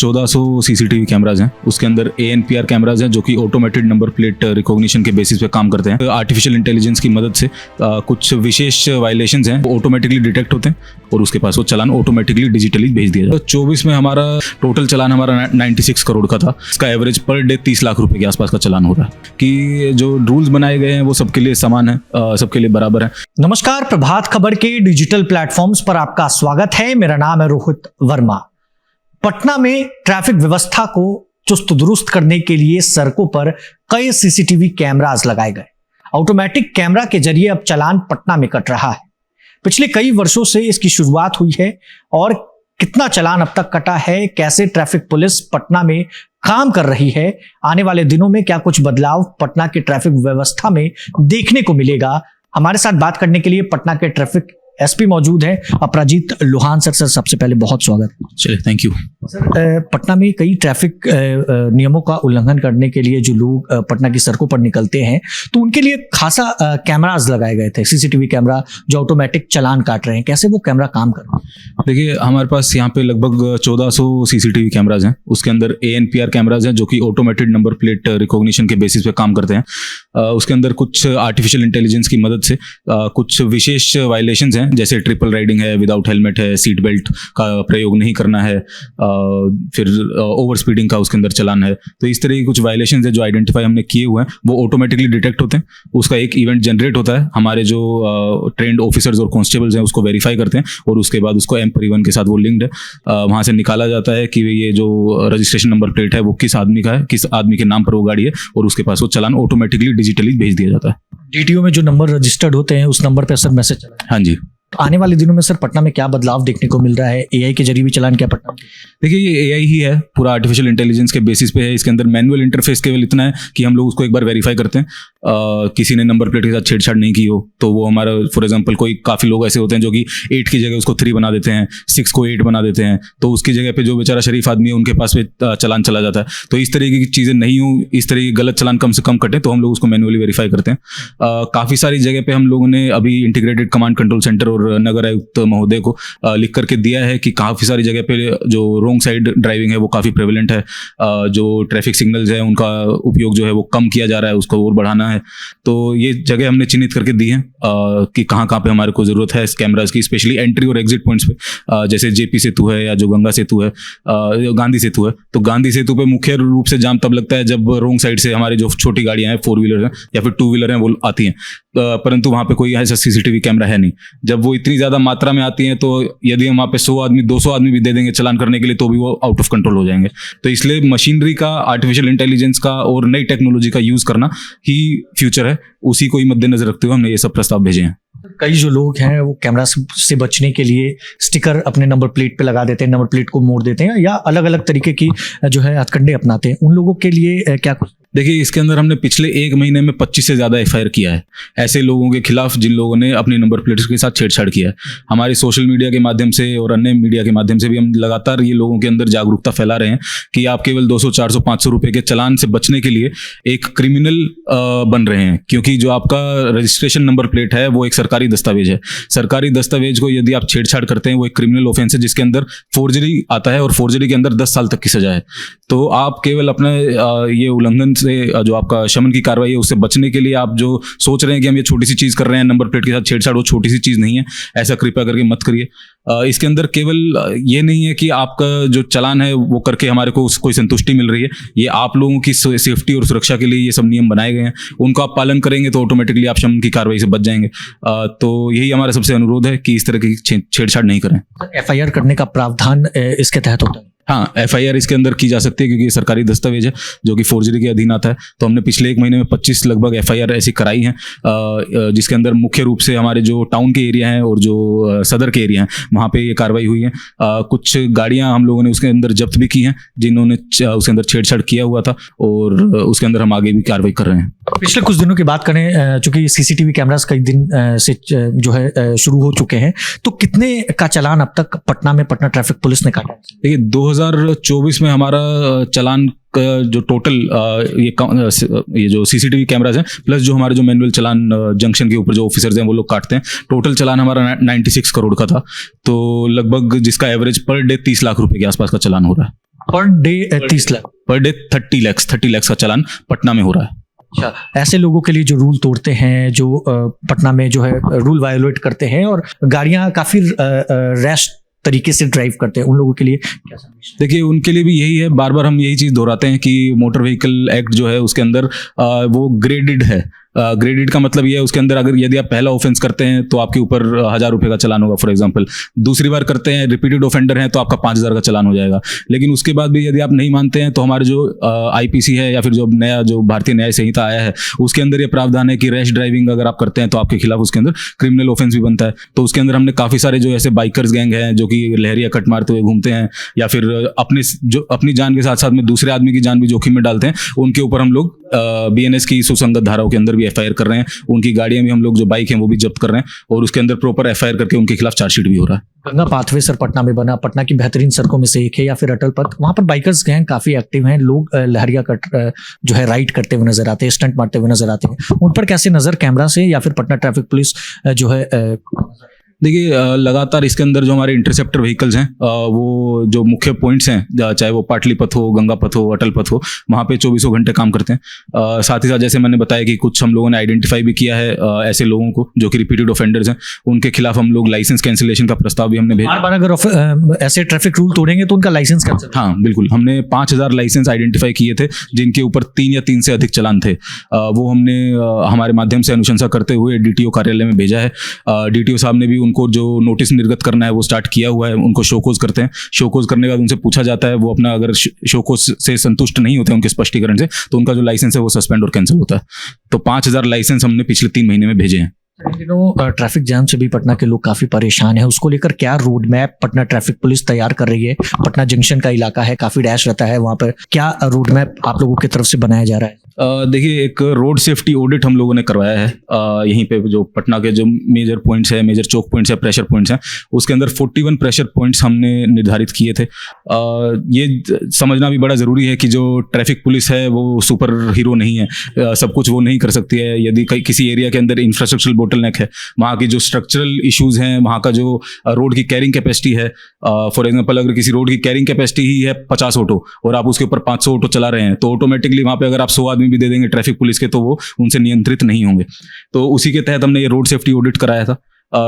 1400 CCTV cameras हैं। उसके अंदर ANPR कैमराज हैं जो कि ऑटोमेटेड नंबर प्लेट रिकॉग्निशन के बेसिस पे काम करते हैं। आर्टिफिशियल इंटेलिजेंस की मदद से कुछ विशेश वायलेशंस हैं वो ऑटोमेटिकली डिटेक्ट होते हैं और उसके पास वो चालान ऑटोमेटिकली डिजिटली भेज दिया जाता है। तो 24 में हमारा टोटल चालान हमारा 96 करोड़ का था। इसका एवरेज पर डे 30 लाख रुपए के आसपास का चालान हो रहा है कि जो रूल्स बनाए गए हैं वो सबके लिए समान है, सबके लिए बराबर है। नमस्कार, प्रभात खबर के डिजिटल प्लेटफॉर्म्स पर आपका स्वागत है। मेरा नाम है रोहित वर्मा। पटना में ट्रैफिक व्यवस्था को चुस्त दुरुस्त करने के लिए सड़कों पर कई सीसीटीवी कैमरास लगाए गए। ऑटोमेटिक कैमरा के जरिए अब चालान पटना में कट रहा है। पिछले कई वर्षों से इसकी शुरुआत हुई है और कितना चालान अब तक कटा है, कैसे ट्रैफिक पुलिस पटना में काम कर रही है, आने वाले दिनों में क्या कुछ बदलाव पटना के ट्रैफिक व्यवस्था में देखने को मिलेगा, हमारे साथ बात करने के लिए पटना के ट्रैफिक SP मौजूद है अपराजित लोहान सर। सबसे पहले बहुत स्वागत। चलिए, थैंक यू सर। पटना में कई ट्रैफिक नियमों का उल्लंघन करने के लिए जो लोग पटना की सड़कों पर निकलते हैं तो उनके लिए खासा कैमरास लगाए गए थे, सीसीटीवी कैमरा जो ऑटोमेटिक चालान काट रहे हैं। कैसे वो कैमरा काम कर रहे हैं? देखिए, हमारे पास यहाँ पे लगभग 1400 सीसीटीवी कैमराज हैं। उसके अंदर ANPR कैमराज हैं जो कि ऑटोमेटेड नंबर प्लेट रिकॉग्निशन के बेसिस पे काम करते हैं। उसके अंदर कुछ आर्टिफिशियल इंटेलिजेंस की मदद से कुछ विशेष वायलेशंस हैं, जैसे ट्रिपल राइडिंग है, विदाउट हेलमेट है, सीट बेल्ट का प्रयोग नहीं करना है, फिर ओवर स्पीडिंग का उसके अंदर चलान है। तो इस तरह की कुछ वायलेशंस है जो आइडेंटिफाई हमने किए हुए हैं, वो ऑटोमेटिकली डिटेक्ट होते हैं। उसका एक इवेंट जनरेट होता है, हमारे जो ट्रेंड ऑफिसर्स और कॉन्स्टेबल्स हैं उसको वेरीफाई करते हैं और उसके बाद उसको M परिवहन के साथ वो लिंक्ड है, वहाँ से निकाला जाता है कि ये जो रजिस्ट्रेशन नंबर प्लेट है वो किस आदमी का है, किस आदमी के नाम पर वो गाड़ी है, और उसके पास वो चालान ऑटोमेटिकली डिजिटली भेज दिया जाता है। DTO में जो नंबर रजिस्टर्ड होते हैं उस नंबर पर सर मैसेज चला है। हाँ जी। तो आने वाले दिनों में सर पटना में क्या बदलाव देखने को मिल रहा है? AI के जरिए भी चालान क्या पटना? देखिए, ये AI ही है, पूरा आर्टिफिशियल इंटेलिजेंस के बेसिस पे है। इसके अंदर मैनुअल इंटरफेस केवल इतना है कि हम लोग उसको एक बार वेरीफाई करते हैं। किसी ने नंबर प्लेट के साथ छेड़छाड़ नहीं की हो तो वो हमारा, फॉर एग्जांपल, कोई काफ़ी लोग ऐसे होते हैं जो कि 8 की जगह उसको 3 बना देते हैं, 6 को 8 बना देते हैं, तो उसकी जगह पे जो बेचारा शरीफ आदमी है उनके पास पे चालान चला जाता है। तो इस तरीके की चीज़ें नहीं हो, इस तरह की गलत चालान कम से कम कटे, तो हम लोग उसको मैनुअली वेरीफाई करते हैं। काफ़ी सारी जगह पे हम लोगों ने अभी इंटीग्रेटेड कमांड कंट्रोल सेंटर और नगर आयुक्त महोदय को लिख करके दिया है कि काफ़ी सारी जगह पे जो रोंग साइड ड्राइविंग है वो काफ़ी प्रेवलेंट है, जो ट्रैफिक सिग्नल्स है उनका उपयोग जो है वो कम किया जा रहा है, उसको और बढ़ाना है। तो ये जगह हमने चिन्हित करके दी है कि कहाँ कहाँ पे हमारे को ज़रूरत है इस कैमराज की, स्पेशली एंट्री और एग्जिट पॉइंट्स पे, जैसे JP सेतु है या जो गंगा सेतु है, गांधी सेतु है। तो गांधी सेतु पे मुख्य रूप से जाम तब लगता है जब रोंग साइड से हमारी जो छोटी गाड़ियाँ हैं, 4 व्हीलर हैं या फिर 2 व्हीलर हैं, वो आती हैं, परंतु वहाँ पे कोई ऐसा सीसीटीवी कैमरा है नहीं। जब वो इतनी ज़्यादा मात्रा में आती हैं तो यदि हम वहाँ पे 100 आदमी 200 आदमी भी दे देंगे चालान करने के लिए तो भी वो आउट ऑफ कंट्रोल हो जाएंगे। तो इसलिए मशीनरी का, आर्टिफिशियल इंटेलिजेंस का और नई टेक्नोलॉजी का यूज़ करना ही फ्यूचर है। उसी को ही मद्देनजर रखते हुए हमने ये सब प्रस्ताव भेजे हैं। कई जो लोग हैं वो कैमरा से बचने के लिए स्टिकर अपने नंबर प्लेट पे लगा देते हैं, नंबर प्लेट को मोड़ देते हैं या अलग अलग तरीके की जो है हथकंडे अपनाते हैं। उन लोगों के लिए क्या कुछ? देखिए, इसके अंदर हमने पिछले 1 महीने में 25 से ज़्यादा FIR किया है ऐसे लोगों के खिलाफ जिन लोगों ने अपनी नंबर प्लेट्स के साथ छेड़छाड़ किया है। हमारे सोशल मीडिया के माध्यम से और अन्य मीडिया के माध्यम से भी हम लगातार ये लोगों के अंदर जागरूकता फैला रहे हैं कि आप केवल 200, 400, 500 रुपए के चालान से बचने के लिए एक क्रिमिनल बन रहे हैं, क्योंकि जो आपका रजिस्ट्रेशन नंबर प्लेट है वो एक सरकारी दस्तावेज है। सरकारी दस्तावेज को यदि आप छेड़छाड़ करते हैं वो एक क्रिमिनल ऑफेंस है जिसके अंदर फोर्जरी आता है और फोर्जरी के अंदर 10 साल तक की सजा है। तो आप केवल अपने ये उल्लंघन से जो आपका शमन की कार्रवाई है उससे बचने के लिए आप जो सोच रहे हैं कि हम ये छोटी सी चीज़ कर रहे हैं नंबर प्लेट के साथ छेड़छाड़, वो छोटी सी चीज़ नहीं है, ऐसा कृपया करके मत करिए। इसके अंदर केवल ये नहीं है कि आपका जो चालान है वो करके हमारे को कोई संतुष्टि मिल रही है, ये आप लोगों की सेफ्टी और सुरक्षा के लिए ये सब नियम बनाए गए हैं। उनको आप पालन करेंगे तो ऑटोमेटिकली आप शमन की कार्रवाई से बच जाएंगे। तो यही हमारा सबसे अनुरोध है कि इस तरह की छेड़छाड़ नहीं करें। FIR करने का प्रावधान इसके तहत होता है? हाँ, FIR इसके अंदर की जा सकती है क्योंकि ये सरकारी दस्तावेज है जो कि फोर्जरी के अधीन आता है। तो हमने पिछले 1 महीने में 25 लगभग FIR ऐसी कराई हैं, जिसके अंदर मुख्य रूप से हमारे जो टाउन के एरिया हैं और जो सदर के एरिया हैं वहाँ पे ये कार्रवाई हुई है। कुछ गाड़ियाँ हम लोगों ने उसके अंदर जब्त भी की हैं जिन्होंने उसके अंदर छेड़छाड़ किया हुआ था, और उसके अंदर हम आगे भी कार्रवाई कर रहे हैं। पिछले कुछ दिनों की बात करें, चूंकि CCTV कैमरास कई दिन से जो है शुरू हो चुके हैं, तो कितने का चालान अब तक पटना में पटना ट्रैफिक पुलिस ने काटा? देखिए, 2024 में हमारा चालान का जो टोटल ये जो सीसीटीवी कैमराज हैं प्लस जो हमारे जो मैनुअल चालान जंक्शन के ऊपर जो ऑफिसर्स हैं वो लोग काटते हैं, टोटल चालान हमारा 96 करोड़ का था। तो लगभग जिसका एवरेज पर डे 30 लाख रुपए के आसपास का चालान हो रहा है। Per day 30 lakh, per day 30 lakh का चालान पटना में हो रहा है। अच्छा, ऐसे लोगों के लिए जो रूल तोड़ते हैं, जो पटना में जो है रूल वायोलेट करते हैं और गाड़ियां काफी रैश तरीके से ड्राइव करते हैं, उन लोगों के लिए क्या संदेश? देखिए, उनके लिए भी यही है, बार बार हम यही चीज दोहराते हैं कि मोटर व्हीकल एक्ट जो है उसके अंदर वो ग्रेडेड है। ग्रेडेड का मतलब ये है उसके अंदर अगर यदि आप पहला ऑफेंस करते हैं तो आपके ऊपर 1000 रुपये का चालान होगा फॉर एग्जांपल, दूसरी बार करते हैं रिपीटेड ऑफेंडर हैं तो आपका 5000 का चालान हो जाएगा। लेकिन उसके बाद भी यदि आप नहीं मानते हैं तो हमारे जो आईपीसी है या फिर जो नया जो भारतीय न्याय संहिता आया है उसके अंदर ये प्रावधान है कि रैश ड्राइविंग अगर आप करते हैं तो आपके खिलाफ उसके अंदर क्रिमिनल ऑफेंस भी बनता है। तो उसके अंदर हमने काफी सारे जो ऐसे बाइकर्स गैंग हैं जो कि लहरिया कट मारते हुए घूमते हैं या फिर अपनी जान के साथ साथ में दूसरे आदमी की जान भी जोखिम में डालते हैं, उनके ऊपर हम लोग बीएनएस की सुसंगत धाराओं के अंदर भी एफआईआर कर रहे हैं। उनकी गाड़ियां भी हम लोग जो बाइक हैं वो भी जब्त कर रहे हैं और उसके अंदर प्रॉपर एफआईआर करके उनके खिलाफ चार्जशीट भी हो रहा है। गंगा पाथवे सर पटना में बना, पटना की बेहतरीन सड़कों में से एक है, या फिर अटल पथ, वहां पर बाइकर्स गैंग काफी एक्टिव हैं। लोग लहरिया कट जो है राइड करते हुए नजर आते हैं, स्टंट मारते हुए नजर आते हैं, उन पर कैसे नजर कैमरा से या फिर पटना ट्रैफिक पुलिस जो है देखिए, लगातार इसके अंदर जो हमारे इंटरसेप्टर व्हीकल्स हैं वो जो मुख्य पॉइंट्स हैं, चाहे वो पाटली पथ हो, गंगा पथ हो, अटल पथ हो, वहाँ पे 24 घंटे काम करते हैं। साथ ही साथ जैसे मैंने बताया कि कुछ हम लोगों ने आइडेंटिफाई भी किया है ऐसे लोगों को जो कि रिपीटेड ऑफेंडर्स हैं, उनके खिलाफ हम लोग लाइसेंस कैंसिलेशन का प्रस्ताव भी हमने भेजा। बार अगर ऐसे ट्रैफिक रूल तोड़ेंगे तो उनका लाइसेंस कैंसिल? हाँ बिल्कुल, हमने 5000 लाइसेंस आइडेंटिफाई किए थे जिनके ऊपर 3 या 3 से अधिक चालान थे। वो हमने हमारे माध्यम से अनुशंसा करते हुए डीटीओ कार्यालय में भेजा है। डीटीओ साहब ने भी उनको जो नोटिस निर्गत करना है वो स्टार्ट किया हुआ है। उनको शोकोज करते हैं, शोकोज करने के बाद उनसे पूछा जाता है, वो अपना अगर शोकोज से संतुष्ट नहीं होते उनके स्पष्टीकरण से तो उनका जो लाइसेंस है वो सस्पेंड और कैंसिल होता है। तो 5000 लाइसेंस हमने पिछले 3 महीने में भेजे हैं। ट्रैफिक जाम से भी पटना के लोग काफी परेशान हैं, उसको लेकर क्या road map Patna traffic police तैयार कर रही है? पटना जंक्शन का इलाका है, काफी डैश रहता है वहां पर, क्या रोड मैप आप लोगों की तरफ से बनाया जा रहा है? देखिए, एक रोड सेफ्टी ऑडिट हम लोगों ने करवाया है। यहीं पे जो पटना के जो मेजर पॉइंट्स है, मेजर चौक पॉइंट्स है, प्रेशर पॉइंट्स हैं, उसके अंदर 41 प्रेशर पॉइंट्स हमने निर्धारित किए थे। ये समझना भी बड़ा ज़रूरी है कि जो ट्रैफिक पुलिस है वो सुपर हीरो नहीं है, सब कुछ वो नहीं कर सकती है। यदि किसी एरिया के अंदर इंफ्रास्ट्रक्चरल बोटलनेक है, वहाँ की जो स्ट्रक्चरल इश्यूज हैं, वहाँ का जो रोड की कैरिंग कैपेसिटी है, फॉर एग्जाम्पल अगर किसी रोड की कैरिंग कैपेसिटी ही है 50 ऑटो और आप उसके ऊपर 500 ऑटो चला रहे हैं तो ऑटोमेटिकली वहाँ पे अगर आप 100 आदमी भी दे देंगे ट्रैफिक पुलिस के तो वो उनसे नियंत्रित नहीं होंगे। तो उसी के तहत हमने ये रोड सेफ्टी ऑडिट कराया था।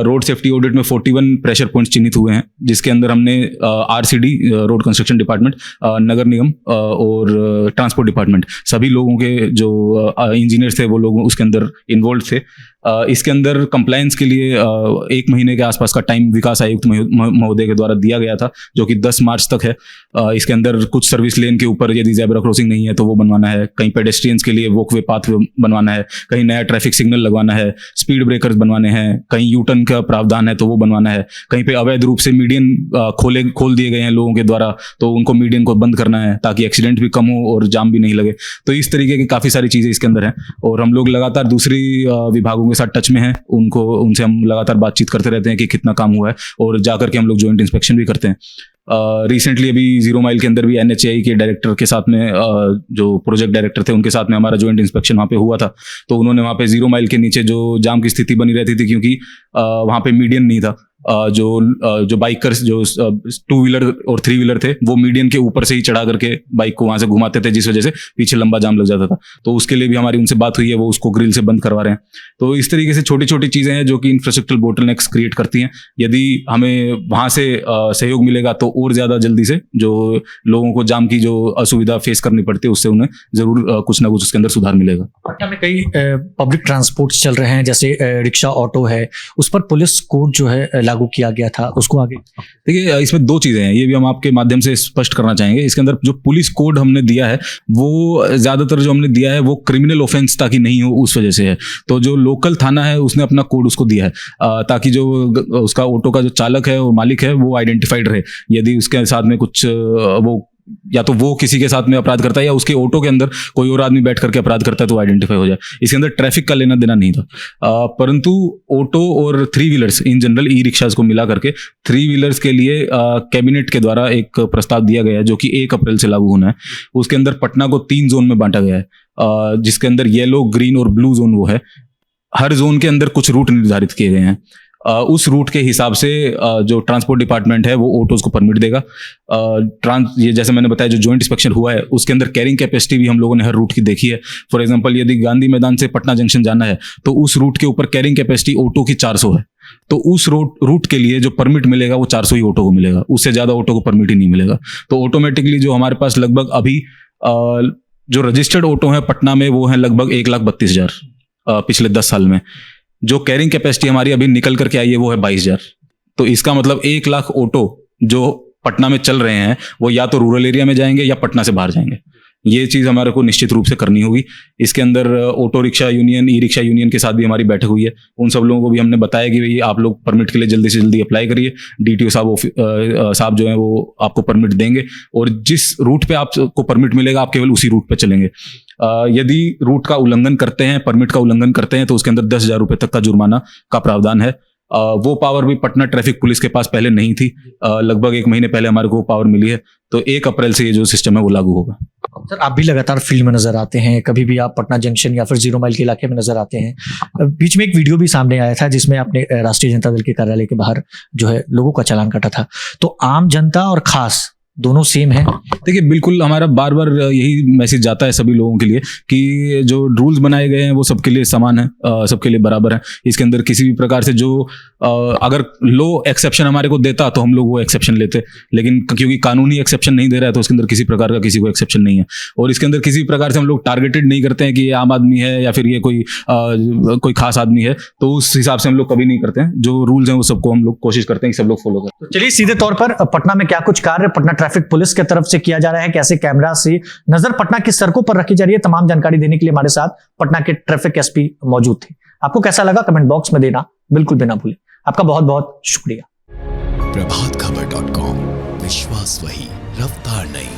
रोड सेफ्टी ऑडिट में 41 प्रेशर पॉइंट्स चिन्हित हुए हैं, जिसके अंदर हमने आरसीडी, रोड कंस्ट्रक्शन डिपार्टमेंट, नगर निगम और ट्रांसपोर्ट डिपार्टमेंट, सभी लोगों के जो इंजीनियर्स थे वो लोग उसके अंदर इन्वॉल्व थे। इसके अंदर कंप्लायंस के लिए 1 महीने के आसपास का टाइम विकास आयुक्त महोदय के द्वारा दिया गया था, जो कि 10 मार्च तक है। इसके अंदर कुछ सर्विस लेन के ऊपर यदि ज़ेब्रा क्रॉसिंग नहीं है तो वो बनवाना है, कहीं पेडेस्ट्रियंस के लिए वॉकवे पाथ बनवाना है, कहीं नया ट्रैफिक सिग्नल लगवाना है, स्पीड ब्रेकर्स बनवाने हैं, कहीं यूटर्न का प्रावधान है तो वो बनवाना है, कहीं पे अवैध रूप से मीडियन खोल दिए गए हैं लोगों के द्वारा तो उनको मीडियन को बंद करना है ताकि एक्सीडेंट भी कम हो और जाम भी नहीं लगे। तो इस तरीके की काफ़ी सारी चीज़ें इसके अंदर हैं और हम लोग लगातार दूसरी विभागों के साथ टच में हैं। उनसे हम लगातार बातचीत करते रहते हैं कि कितना काम हुआ है और जाकर के हम लोग जॉइंट इंस्पेक्शन भी करते हैं। रिसेंटली अभी 0 माइल के अंदर भी NHAI के डायरेक्टर के साथ में जो प्रोजेक्ट डायरेक्टर थे उनके साथ में हमारा जॉइंट इंस्पेक्शन वहाँ पे हुआ था। तो उन्होंने वहाँ पे 0 माइल के नीचे जो जाम की स्थिति बनी रहती थी क्योंकि वहाँ पे मीडियन नहीं था, जो बाइकर्स जो 2 व्हीलर और 3 व्हीलर थे वो मीडियन के ऊपर से ही चढ़ा करके बाइक को वहां से घुमाते थे, जिस वजह से पीछे लंबा जाम लग जाता था। तो उसके लिए भी हमारी उनसे बात हुई है, वो उसको ग्रिल से बंद करवा रहे हैं। तो इस तरीके से छोटी छोटी चीजें हैं जो कि इंफ्रास्ट्रक्चरल बोटलनेक्स क्रिएट करती हैं। यदि हमें वहां से सहयोग मिलेगा तो और ज्यादा जल्दी से जो लोगों को जाम की जो असुविधा फेस करनी पड़ती है उससे उन्हें जरूर कुछ ना कुछ उसके अंदर सुधार मिलेगा। पटना में कई पब्लिक ट्रांसपोर्ट चल रहे हैं, जैसे रिक्शा, ऑटो है, उस पर पुलिस कोड जो है लागू किया गया था, उसको आगे देखिए, इसमें 2 चीजें हैं, ये भी हम आपके माध्यम से स्पष्ट करना चाहेंगे। इसके अंदर जो पुलिस कोड हमने दिया है वो ज्यादातर जो हमने दिया है वो क्रिमिनल ऑफेंस ताकि नहीं हो उस वजह से है। तो जो लोकल थाना है उसने अपना कोड उसको दिया है ताकि जो उसका ऑटो का जो चालक है वो मालिक है वो आइडेंटिफाइड रहे। यदि उसके साथ में कुछ वो या तो वो किसी के साथ में अपराध करता है या उसके ऑटो के अंदर कोई और आदमी बैठ करके अपराध करता है तो आइडेंटिफाई हो जाए। इसके अंदर ट्रैफिक का लेना देना नहीं था। परंतु ऑटो और 3 wheelers in general E rickshaws को मिला करके 3 व्हीलर्स के लिए कैबिनेट के द्वारा एक प्रस्ताव दिया गया है जो कि 1 अप्रैल से लागू होना है। उसके अंदर पटना को 3 जोन में बांटा गया है, जिसके अंदर येलो, ग्रीन और ब्लू जोन वो है। हर जोन के अंदर कुछ रूट निर्धारित किए गए हैं। उस रूट के हिसाब से जो ट्रांसपोर्ट डिपार्टमेंट है वो ऑटोज को परमिट देगा। ये जैसे मैंने बताया जो जॉइंट इंस्पेक्शन हुआ है उसके अंदर कैरिंग कैपेसिटी भी हम लोगों ने हर रूट की देखी है। फॉर एग्जांपल यदि गांधी मैदान से पटना जंक्शन जाना है तो उस रूट के ऊपर कैरिंग कैपेसिटी ऑटो की 400 है, तो उस रूट के लिए जो परमिट मिलेगा वो 400 ही ऑटो को मिलेगा, उससे ज्यादा ऑटो को परमिट ही नहीं मिलेगा। तो ऑटोमेटिकली जो हमारे पास लगभग अभी जो रजिस्टर्ड ऑटो है पटना में वो है लगभग 1,32,000 पिछले 10 साल में। जो कैरिंग कैपेसिटी हमारी अभी निकल करके आई है वो है 22,000। तो इसका मतलब 1 लाख ऑटो जो पटना में चल रहे हैं वो या तो रूरल एरिया में जाएंगे या पटना से बाहर जाएंगे। ये चीज़ हमारे को निश्चित रूप से करनी होगी। इसके अंदर auto rickshaw union, e rickshaw union के साथ भी हमारी बैठक हुई है। उन सब लोगों को भी हमने बताया कि भाई आप लोग परमिट के लिए जल्दी से जल्दी अप्लाई करिए, DTO साहब जो है वो आपको परमिट देंगे और जिस रूट पे आपको परमिट मिलेगा आप केवल उसी रूट पे चलेंगे। यदि रूट का उल्लंघन करते हैं, परमिट का उल्लंघन करते हैं तो उसके अंदर 10,000 रुपये तक का जुर्माना का प्रावधान है। वो पावर भी पटना ट्रैफिक पुलिस के पास पहले नहीं थी। लगभग 1 महीने पहले हमारे को वो पावर मिली है। तो 1 अप्रैल से ये जो सिस्टम है वो लागू होगा। सर, आप भी लगातार फील्ड में नजर आते हैं, कभी भी आप पटना जंक्शन या फिर 0 माइल के इलाके में नजर आते हैं। बीच में एक वीडियो भी सामने आया था जिसमें आपने राष्ट्रीय जनता दल के कार्यालय के बाहर जो है लोगों का चालान काटा था। तो आम जनता और खास दोनों सेम है? देखिए, बिल्कुल हमारा बार बार यही मैसेज जाता है सभी लोगों के लिए कि जो रूल्स बनाए गए हैं वो सबके लिए समान है, सबके लिए बराबर है। इसके अंदर किसी भी प्रकार से जो अगर लो एक्सेप्शन हमारे को देता तो हम लोग वो एक्सेप्शन लेते, लेकिन क्योंकि कानूनी एक्सेप्शन नहीं दे रहा है तो उसके अंदर किसी प्रकार का किसी को एक्सेप्शन नहीं है। और इसके अंदर किसी प्रकार से हम लोग टारगेटेड नहीं करते हैं कि ये आम आदमी है या फिर ये कोई खास आदमी है, तो उस हिसाब से हम लोग कभी नहीं करते हैं। जो रूल्स हैं वो सबको हम लोग कोशिश करते हैं कि सब लोग फॉलो करें। तो चलिए सीधे तौर पर पटना में क्या कुछ कार्य पटना ट्रैफिक पुलिस की तरफ से किया जा रहा है, कैसे कैमरा से नजर पटना की सड़कों पर रखी जा रही है, तमाम जानकारी देने के लिए हमारे साथ पटना के ट्रैफिक एसपी मौजूद थे। आपको कैसा लगा कमेंट बॉक्स में देना बिल्कुल भी ना भूलें। आपका बहुत बहुत शुक्रिया। प्रभातखबर.com, विश्वास वही, रफ्तार नहीं।